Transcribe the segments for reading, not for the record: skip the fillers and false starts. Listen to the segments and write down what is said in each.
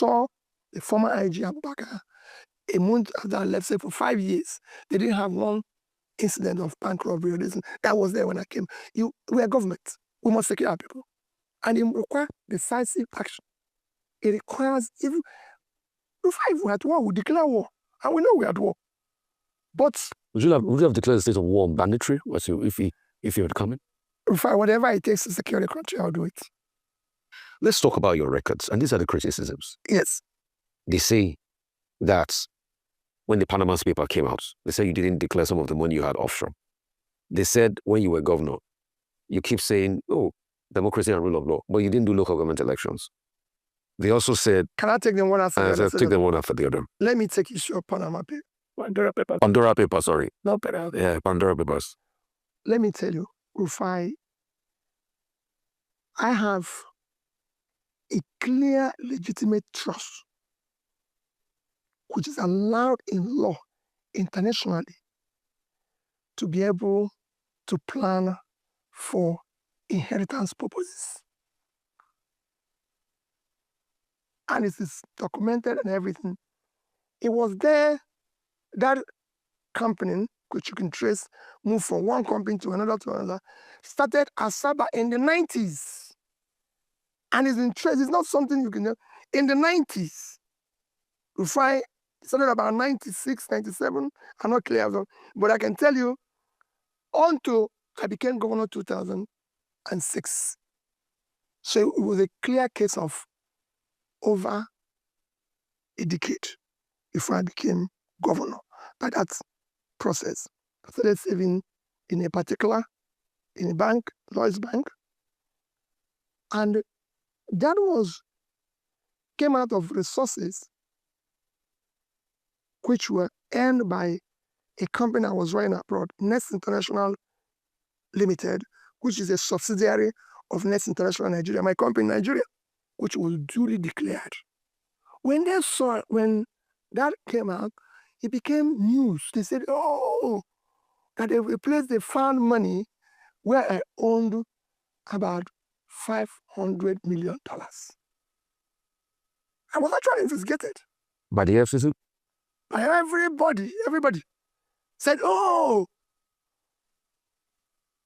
saw the former IG Abubakar a month after I left, say for 5 years, they didn't have one incident of bank robbery or this. That was there when I came. We are government. We must secure our people. And it requires decisive action. It requires, if we're at war, we declare war. And we know we're at war. But would you have declared the state of war mandatory if you had come in? Whatever it takes to secure the country, I'll do it. Let's talk about your records. And these are the criticisms. Yes. They say that when the Panama paper came out, they said you didn't declare some of the money you had offshore. They said when you were governor, you keep saying, oh, democracy and rule of law, but you didn't do local government elections. They also said... Can I take them one after the other? Take them one after the other. Let me take issue of Panama paper. Pandora Papers, sorry. No, Pandora. Yeah, Pandora Papers. Let me tell you, Rufai, I have a clear, legitimate trust which is allowed in law internationally to be able to plan for inheritance purposes. And it is documented and everything. It was there that company, which you can trace, moved from one company to another, started Asaba in the 90s. And it's in trace, it's not something you can know. In the 90s, Rufai started about 96, 97, I'm not clear, but I can tell you, until I became governor 2006. So it was a clear case of over a decade before I became governor. By that process, I started saving in a bank, Lloyds Bank, and that came out of resources which were earned by a company I was running abroad, Nest International Limited, which is a subsidiary of Nest International Nigeria, my company in Nigeria, which was duly declared. When that came out, it became news. They said, oh, that a place they found money where I owned about $500 million. I was actually investigated. By the FCC? By everybody said, oh,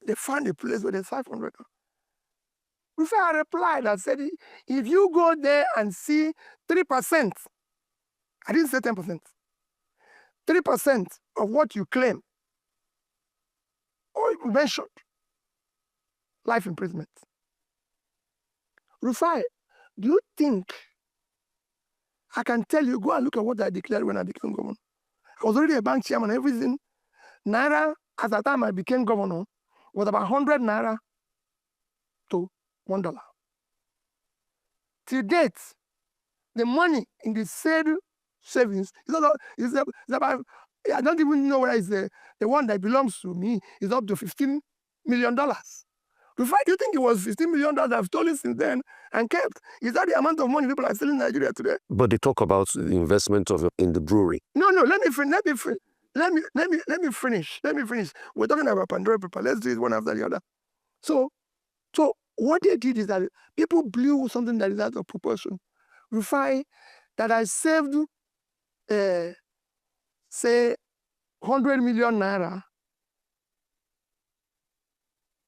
they found a place where there's 500. Before I replied, I said, if you go there and see 3%, I didn't say 10%, 3% of what you claim, or you mentioned, life imprisonment. Rufai, do you think I can tell you, go and look at what I declared when I became governor? I was already a bank chairman, everything. Naira, at the time I became governor, was about 100 Naira to $1. To date, the money in the said savings is about, I don't even know whether it's the one that belongs to me, is up to $15 million. Rufai, do you think it was $15 million I've stolen since then and kept? Is that the amount of money people are stealing in Nigeria today? But they talk about the investment in the brewery. No, let me finish. We're talking about Pandora Paper. Let's do it one after the other. So what they did is that people blew something that is out of proportion. Rufai, that I saved, say, 100 million Naira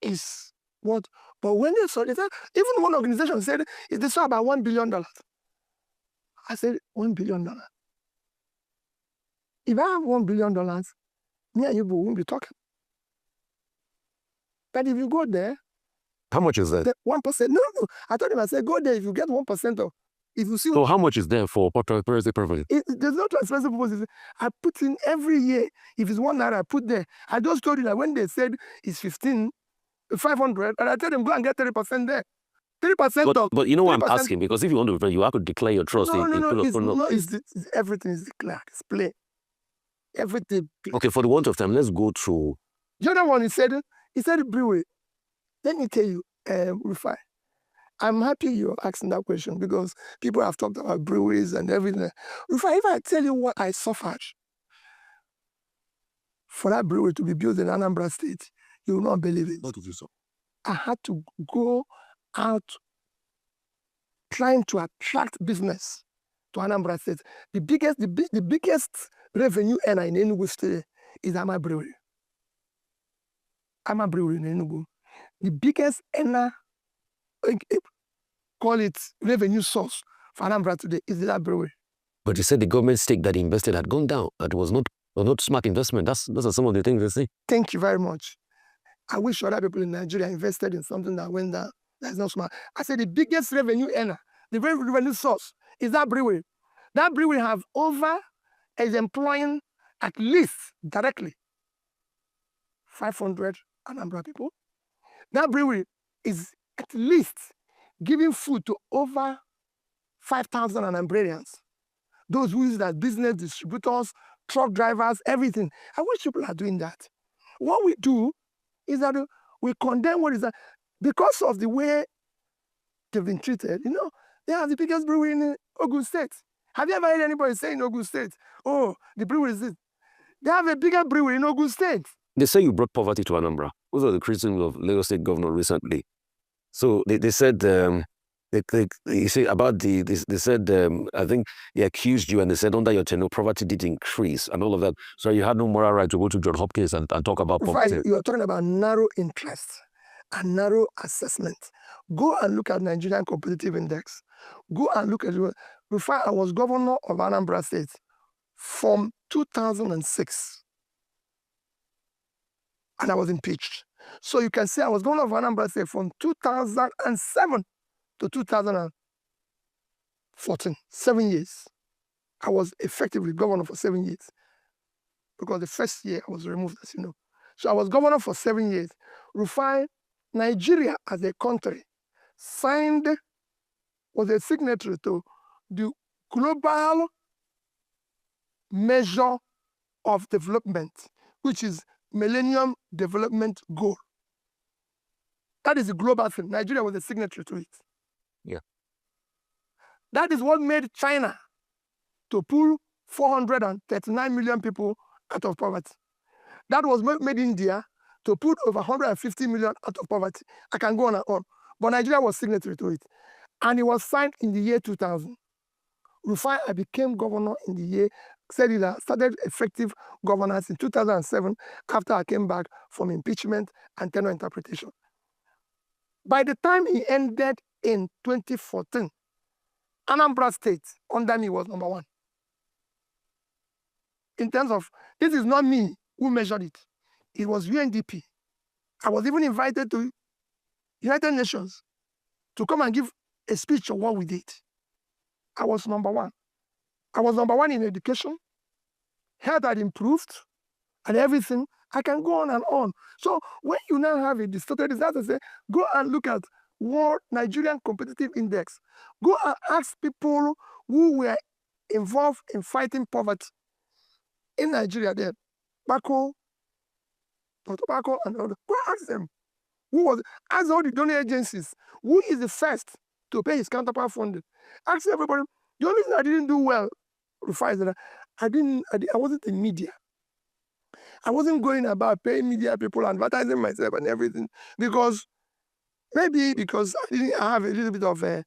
is what? But when they saw it, even one organization said they saw about $1 billion. I said, $1 billion. If I have $1 billion, me and you won't be talking. But if you go there, how much is that? 1%. No. I told him, I said, go there if you get 1% of. If you see. So how much is there for transparency purposes? There's no transparency purposes. I put in every year. If it's 1 Naira, I put there. I just told you that when they said it's 500, and I told them go and get 30% there. 3%. But you know what I'm asking? Because if you want to, you have to declare your trust. Everything is declared. It's plain. Everything. Okay, for the want of time, let's go through. The other one, he said brewery. Let me tell you, Rufai, I'm happy you're asking that question because people have talked about breweries and everything. Rufai, if I tell you what I suffered for that brewery to be built in Anambra State, you will not believe it. What did you say? I had to go out trying to attract business to Anambra State. The biggest revenue earner in Enugu State is Ama Brewery. Ama Brewery in Enugu. The biggest earner, call it revenue source for Anambra today, is that brewery. But you said the government stake that he invested had gone down. That was not smart investment. Those are some of the things they say. Thank you very much. I wish other people in Nigeria invested in something that went down. That's not smart. I said the biggest revenue earner, the revenue source, is that brewery. That brewery is employing at least directly 500 Anambra people. That brewery is at least giving food to over 5,000 Anambrarians. Those who use it as business distributors, truck drivers, everything. I wish people are doing that. What we do is that we condemn what is that. Because of the way they've been treated, they are the biggest brewery in Ogun State. Have you ever heard anybody say in Ogun State, oh, the brewery is this? They have a bigger brewery in Ogun State. They say you brought poverty to Anambra. Those are the criticisms of Lagos State governor recently. So they said, you say about they said, I think they accused you and they said under your tenure, poverty did increase and all of that. So you had no moral right to go to John Hopkins and talk about poverty. You are talking about narrow interest and narrow assessment. Go and look at Nigerian Competitive Index. Go and look at it. I was governor of Anambra State from 2006. And I was impeached. So you can say I was governor of Anambra State from 2007 to 2014, 7 years. I was effectively governor for 7 years because the first year I was removed, as you know. So I was governor for 7 years. Rufai, Nigeria as a country was a signatory to the global measure of development, which is Millennium Development Goal. That is a global thing. Nigeria was a signatory to it. Yeah. That is what made China to pull 439 million people out of poverty. That was made India to put over 150 million out of poverty. I can go on and on. But Nigeria was signatory to it. And it was signed in the year 2000. Rufai, I became governor in the year, started effective governance in 2007 after I came back from impeachment and tenure interpretation. By the time he ended in 2014, Anambra State under me was number 1. In terms of, this is not me who measured it. It was UNDP. I was even invited to United Nations to come and give a speech on what we did. I was number 1. I was number 1 in education. Health had improved and everything. I can go on and on. So when you now have a distorted result, I say, go and look at World Nigerian Competitive Index. Go and ask people who were involved in fighting poverty in Nigeria then. Bako, Tobacco, and all. Go ask them. Ask all the donor agencies. Who is the first to pay his counterpart funding? Ask everybody. The only thing I didn't do well, Rufai, is that I wasn't in media. I wasn't going about paying media people, advertising myself and everything, because I have a little bit of a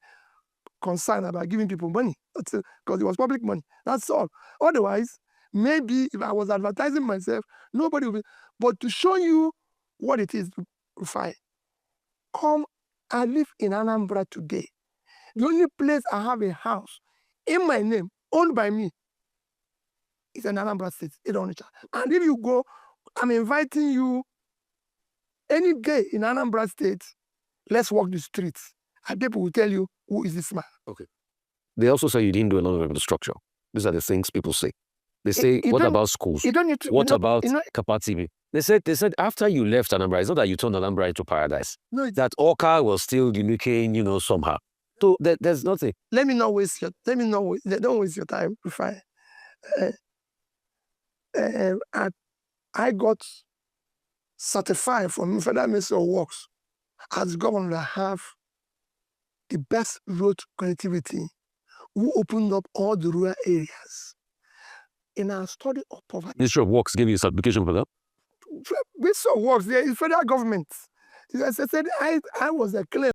concern about giving people money. That's it, because it was public money. That's all. Otherwise, maybe if I was advertising myself, nobody would. But to show you what it is, Rufai, come, I live in Anambra today. The only place I have a house in my name, owned by me, is in Anambra State, in Onitsha. And if you go, I'm inviting you any day in Anambra State, let's walk the streets. And people will tell you, who is this man? Okay. They also say you didn't do a lot of infrastructure. These are the things people say. They say, what about schools? You don't need to, what about Kapa TV? They said after you left Anambra, it's not that you turned Anambra into paradise. No, that Awka was still unique, somehow. So there's nothing. Let me not waste don't waste your time, Rufai. I got certified from Federal Ministry of Works as governor to have the best road connectivity, who opened up all the rural areas. In our study of poverty. Ministry of Works gave you a certification for that? Ministry of Works, the federal government. As I said, I was a claim.